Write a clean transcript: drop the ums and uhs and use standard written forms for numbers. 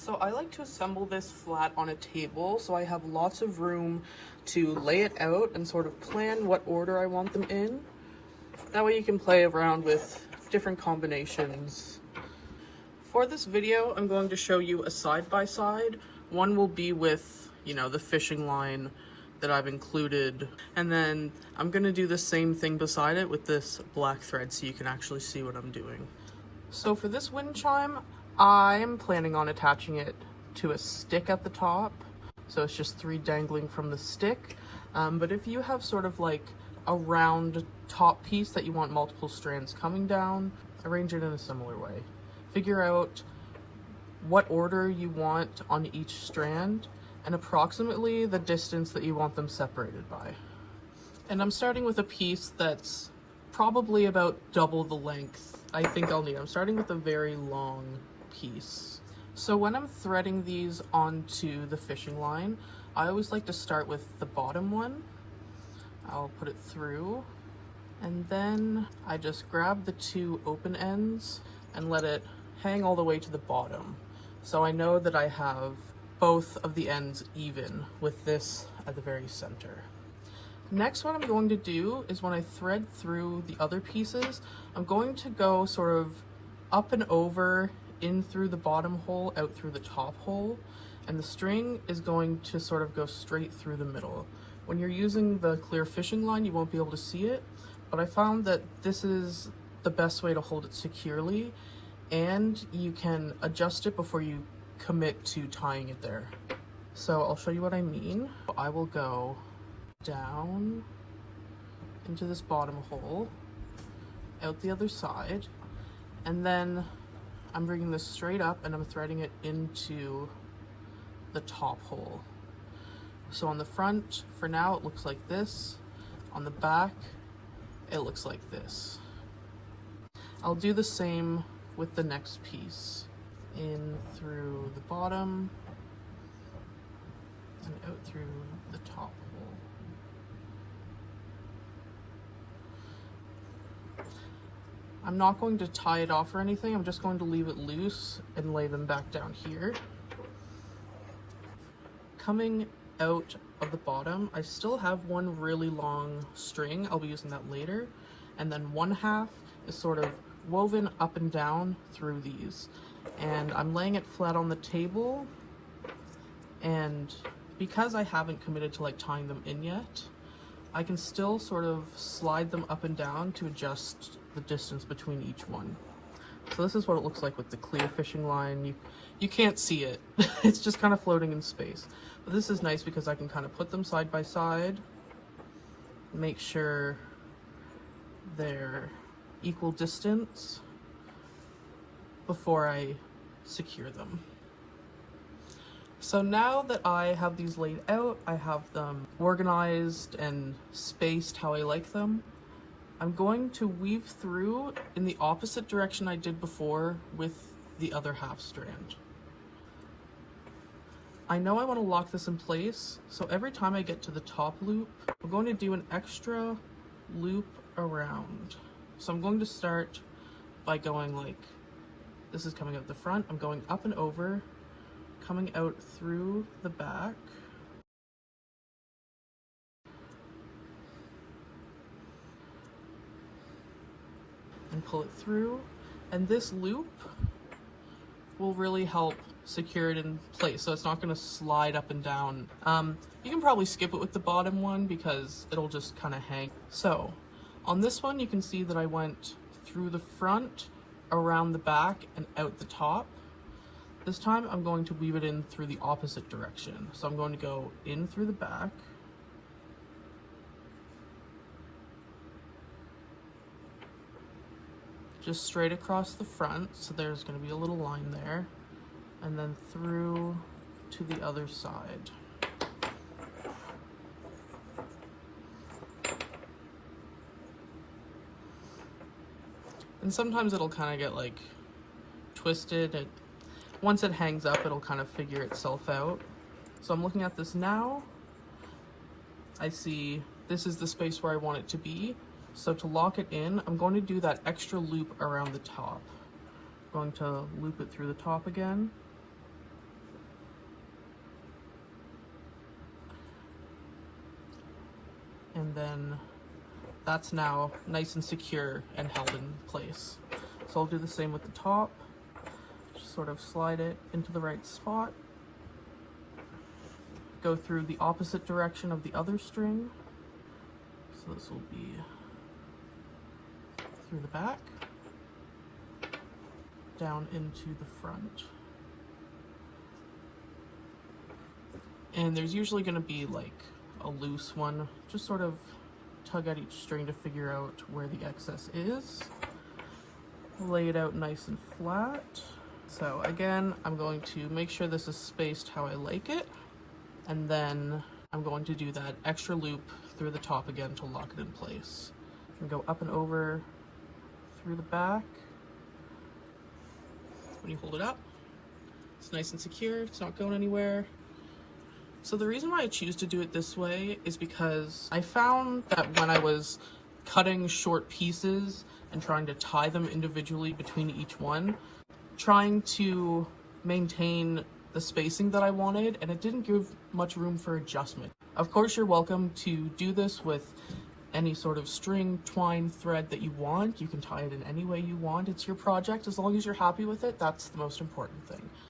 So I like to assemble this flat on a table so I have lots of room to lay it out and sort of plan what order I want them in. That way you can play around with different combinations. For this video, I'm going to show you a side-by-side. One will be with, the fishing line that I've included. And then I'm gonna do the same thing beside it with this black thread so you can actually see what I'm doing. So for this wind chime, I'm planning on attaching it to a stick at the top. So it's just 3 dangling from the stick. But if you have sort of like a round top piece that you want multiple strands coming down, arrange it in a similar way. Figure out what order you want on each strand and approximately the distance that you want them separated by. And I'm starting with a piece that's probably about double the length I think I'll need. I'm starting with a very long piece. So when I'm threading these onto the fishing line, I always like to start with the bottom one. I'll put it through, and then I just grab the 2 open ends and let it hang all the way to the bottom. So I know that I have both of the ends even with this at the very center. Next, what I'm going to do is when I thread through the other pieces, I'm going to go sort of up and over, in through the bottom hole, out through the top hole, and the string is going to sort of go straight through the middle. When you're using the clear fishing line, you won't be able to see it, but I found that this is the best way to hold it securely, and you can adjust it before you commit to tying it there. So I'll show you what I mean. I will go down into this bottom hole, out the other side, and then I'm bringing this straight up and I'm threading it into the top hole. So on the front, for now, it looks like this. On the back, it looks like this. I'll do the same with the next piece. In through the bottom and out through the top hole. I'm not going to tie it off or anything, I'm just going to leave it loose and lay them back down here. Coming out of the bottom, I still have one really long string, I'll be using that later, and then 1/2 is sort of woven up and down through these. And I'm laying it flat on the table, and because I haven't committed to like tying them in yet, I can still sort of slide them up and down to adjust the distance between each one. So this is what it looks like with the clear fishing line. You can't see it. It's just kind of floating in space. But this is nice because I can kind of put them side by side, make sure they're equal distance before I secure them. So now that I have these laid out, I have them organized and spaced how I like them, I'm going to weave through in the opposite direction I did before with the other half strand. I know I want to lock this in place, so every time I get to the top loop, I'm going to do an extra loop around. So I'm going to start by going like, this is coming out the front, I'm going up and over, coming out through the back, and pull it through, and this loop will really help secure it in place so it's not going to slide up and down. You can probably skip it with the bottom one because it'll just kind of hang. So on this one you can see that I went through the front, around the back, and out the top. This time I'm going to weave it in through the opposite direction. So I'm going to go in through the back, just straight across the front, so there's going to be a little line there, and then through to the other side. And sometimes it'll kind of get like twisted. Once it hangs up, it'll kind of figure itself out. So I'm looking at this now. I see this is the space where I want it to be. So to lock it in, I'm going to do that extra loop around the top. I'm going to loop it through the top again. and then that's now nice and secure and held in place. So I'll do the same with the top. Just sort of slide it into the right spot. Go through the opposite direction of the other string. So this will be through the back, down into the front. And there's usually going to be like a loose one. Just sort of tug at each string to figure out where the excess is. Lay it out nice and flat. So again, I'm going to make sure this is spaced how I like it. And then I'm going to do that extra loop through the top again to lock it in place. You can go up and over through the back. When you hold it up, it's nice and secure, it's not going anywhere. So the reason why I choose to do it this way is because I found that when I was cutting short pieces and trying to tie them individually between each one, trying to maintain the spacing that I wanted, and it didn't give much room for adjustment. Of course, you're welcome to do this with any sort of string, twine, thread that you want. You can tie it in any way you want. It's your project. As long as you're happy with it, that's the most important thing.